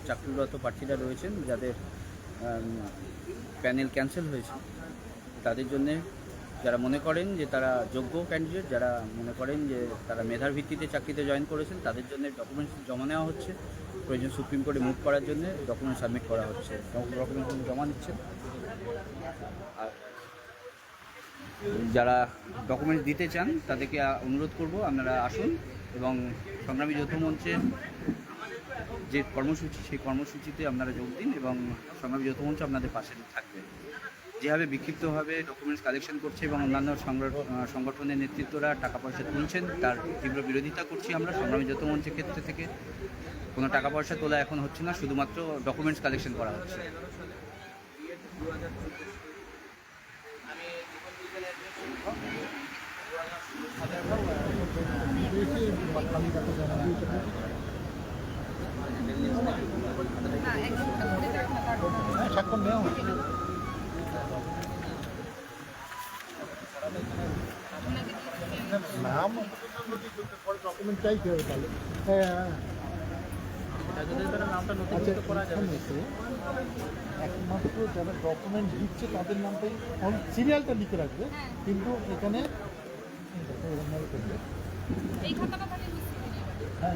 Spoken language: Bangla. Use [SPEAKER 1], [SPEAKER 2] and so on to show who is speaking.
[SPEAKER 1] চাকরিরত প্রার্থীরা রয়েছেন যাদের প্যানেল ক্যান্সেল হয়েছে, তাদের জন্যে যারা মনে করেন যে তারা যোগ্য ক্যান্ডিডেট, যারা মনে করেন যে তারা মেধার ভিত্তিতে চাকরিতে জয়েন করেছেন, তাদের জন্য ডকুমেন্টস জমা নেওয়া হচ্ছে। প্রয়োজন সুপ্রিম কোর্টে মুভ করার জন্য ডকুমেন্ট সাবমিট করা হচ্ছে, ডকুমেন্ট জমা নিচ্ছেন। আর যারা ডকুমেন্টস দিতে চান তাদেরকে অনুরোধ করব আপনারা আসুন এবং সংগ্রামী যৌথ মঞ্চের যে কর্মসূচি, সেই কর্মসূচিতে আপনারা যোগ দিন এবং সংগ্রামী যৌথ মঞ্চ আপনাদের পাশে থাকবে। যেভাবে বিক্ষিপ্তভাবে ডকুমেন্টস কালেকশন করছে এবং অন্যান্য সংগঠনের নেতৃত্বরা টাকা পয়সা তুলছেন, তার তীব্র বিরোধিতা করছি আমরা। সংগ্রামী যৌথ মঞ্চের ক্ষেত্রে থেকে কোনো টাকা পয়সা তোলা এখন হচ্ছে না, শুধুমাত্র ডকুমেন্টস কালেকশন করা হচ্ছে।
[SPEAKER 2] নাম ডকুমেন্ট চাইতে হবে তাহলে। হ্যাঁ,
[SPEAKER 1] নামটা নথিভুক্ত করা যাবে।
[SPEAKER 2] একমাত্র যারা ডকুমেন্ট দিচ্ছে তাদের নামটাই সিরিয়ালটা লিখে রাখবে, কিন্তু এখানে হ্যাঁ